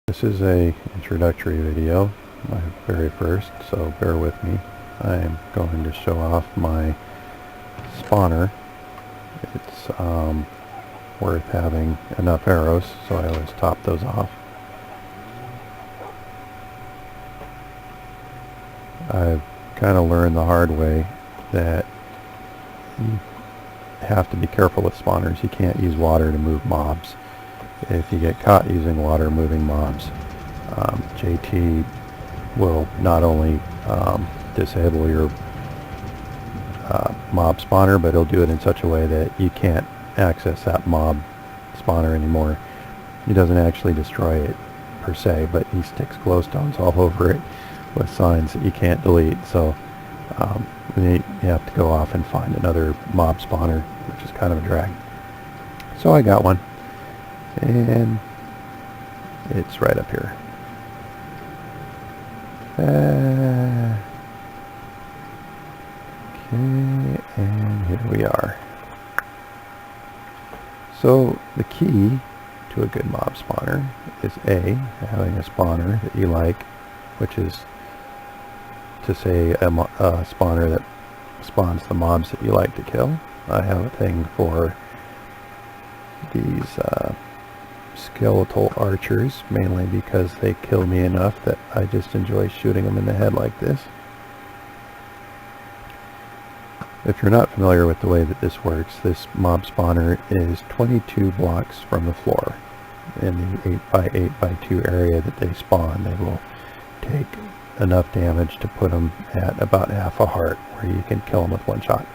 This is a introductory video, my very first, so bear with me. I'm going to show off my spawner. It's worth having enough arrows, so I always top those off. I've kind of learned the hard way that you have to be careful with spawners. You can't use water to move mobs. If you get caught using water moving mobs, JT will not only disable your mob spawner, but he'll do it in such a way that you can't access that mob spawner anymore. He doesn't actually destroy it per se, but he sticks glowstones all over it with signs that you can't delete. So you have to go off and find another mob spawner, which is kind of a drag. So I got one, and it's right up here. Okay, and here we are. So the key to a good mob spawner is A, having a spawner that you like, which is to say a spawner that spawns the mobs that you like to kill. I have a thing for these skeletal archers, mainly because they kill me enough that I just enjoy shooting them in the head like this. If you're not familiar with the way that this works, this mob spawner is 22 blocks from the floor. In the 8x8x2 area that they spawn, they will take enough damage to put them at about half a heart, where you can kill them with one shot.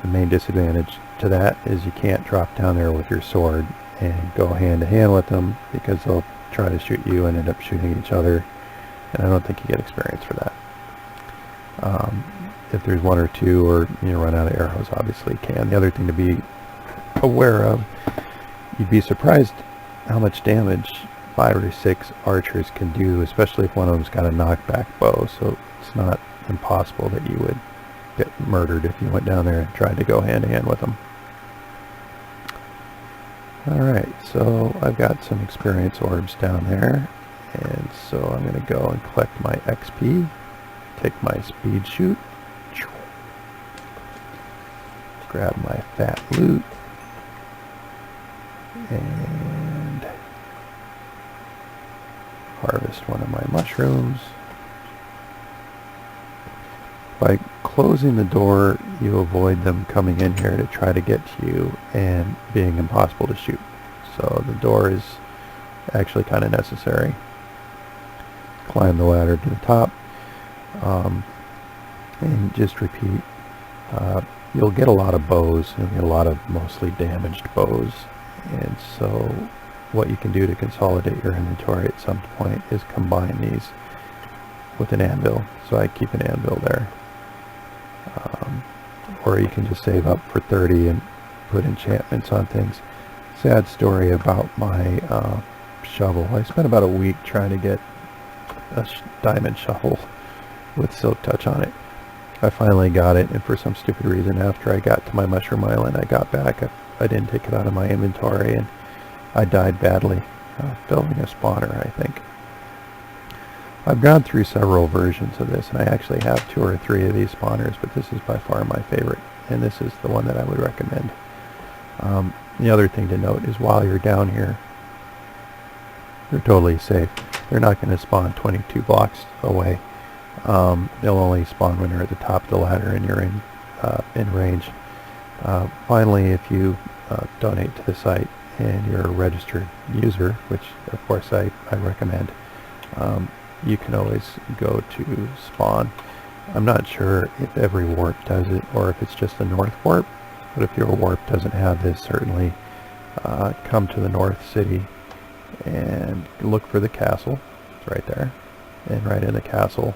The main disadvantage to that is you can't drop down there with your sword and go hand to hand with them, because they'll try to shoot you and end up shooting each other, and I don't think you get experience for that. If there's one or two, or you run out of arrows, obviously you can. The other thing to be aware of, you'd be surprised how much damage 5 or 6 archers can do, especially if one of them's got a knockback bow. So it's not impossible that you would get murdered if you went down there and tried to go hand to hand with them. Alright, so I've got some experience orbs down there, and so I'm going to go and collect my XP, take my speed shoot, grab my fat loot, and harvest one of my mushrooms. By closing the door, you avoid them coming in here to try to get to you and being impossible to shoot. So the door is actually kind of necessary. Climb the ladder to the top, and just repeat. You'll get a lot of bows, and get a lot of mostly damaged bows, and so what you can do to consolidate your inventory at some point is combine these with an anvil. So I keep an anvil there. Or you can just save up for 30 and put enchantments on things. Sad story about my shovel. I spent about a week trying to get a diamond shovel with silk touch on it. I finally got it, and for some stupid reason, after I got to my mushroom island, I got back. I didn't take it out of my inventory, and I died badly building a spawner, I think. I've gone through several versions of this, and I actually have 2 or 3 of these spawners, but this is by far my favorite, and this is the one that I would recommend. The other thing to note is while you're down here, you're totally safe. They're not going to spawn 22 blocks away. They'll only spawn when you're at the top of the ladder and you're in range. Finally, if you donate to the site and you're a registered user, which of course I recommend, you can always go to spawn. I'm not sure if every warp does it or if it's just the north warp, but if your warp doesn't have this, certainly come to the north city and look for the castle. It's right there, and right in the castle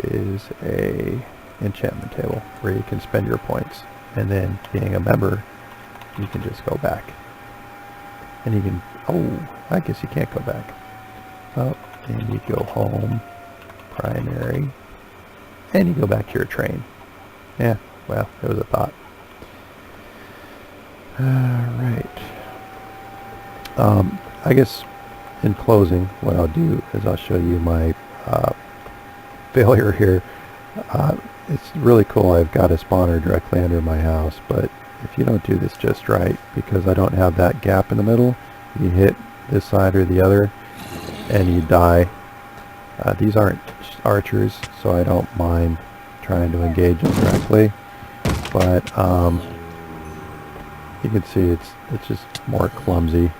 is a enchantment table where you can spend your points, and then being a member you can just go back, and you can, I guess you can't go back up, and you go home, primary, and you go back to your train. Yeah, well, it was a thought. Alright, I guess in closing, what I'll do is I'll show you my failure here. It's really cool. I've got a spawner directly under my house, but if you don't do this just right, because I don't have that gap in the middle, you hit this side or the other and you die. These aren't archers, so I don't mind trying to engage them directly, but you can see it's just more clumsy.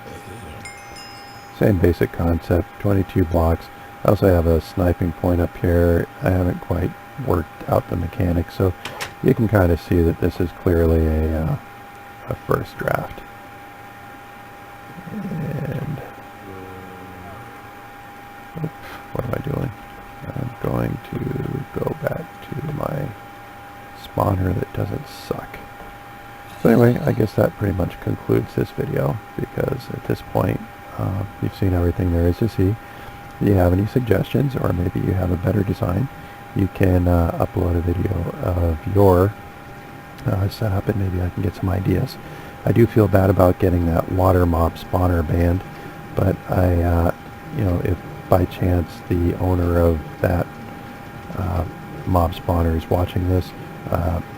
Same basic concept, 22 blocks. I also have a sniping point up here. I haven't quite worked out the mechanics, so you can kind of see that this is clearly a first draft. And oops, what am I doing? I'm going to go back to my spawner that doesn't suck. So anyway, I guess that pretty much concludes this video, because at this point you've seen everything there is to see. If you have any suggestions, or maybe you have a better design, you can upload a video of your setup, and maybe I can get some ideas. I do feel bad about getting that water mob spawner banned, but I, you know, if by chance the owner of that mob spawner is watching this,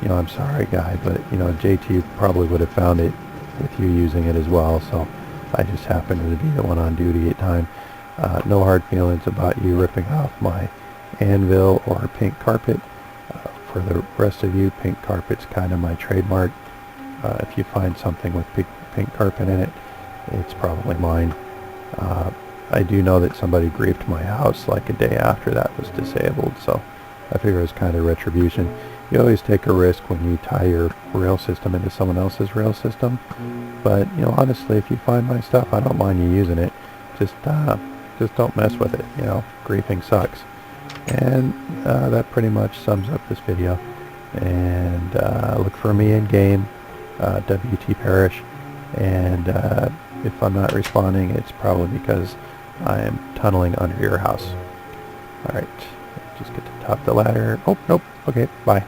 you know, I'm sorry, guy, but you know, JT probably would have found it with you using it as well. So I just happened to be the one on duty at the time. No hard feelings about you ripping off my anvil or pink carpet. For the rest of you, pink carpet's kind of my trademark. If you find something with pink carpet in it, it's probably mine. I do know that somebody griefed my house like a day after that was disabled, so I figure it was kind of retribution. You always take a risk when you tie your rail system into someone else's rail system, but you know, honestly, if you find my stuff, I don't mind you using it. Just don't mess with it. You know, griefing sucks. And that pretty much sums up this video. And look for me in game, WT Parish, and if I'm not responding, it's probably because I am tunneling under your house. Alright, just get to the top of the ladder. Oh, nope. Okay, bye.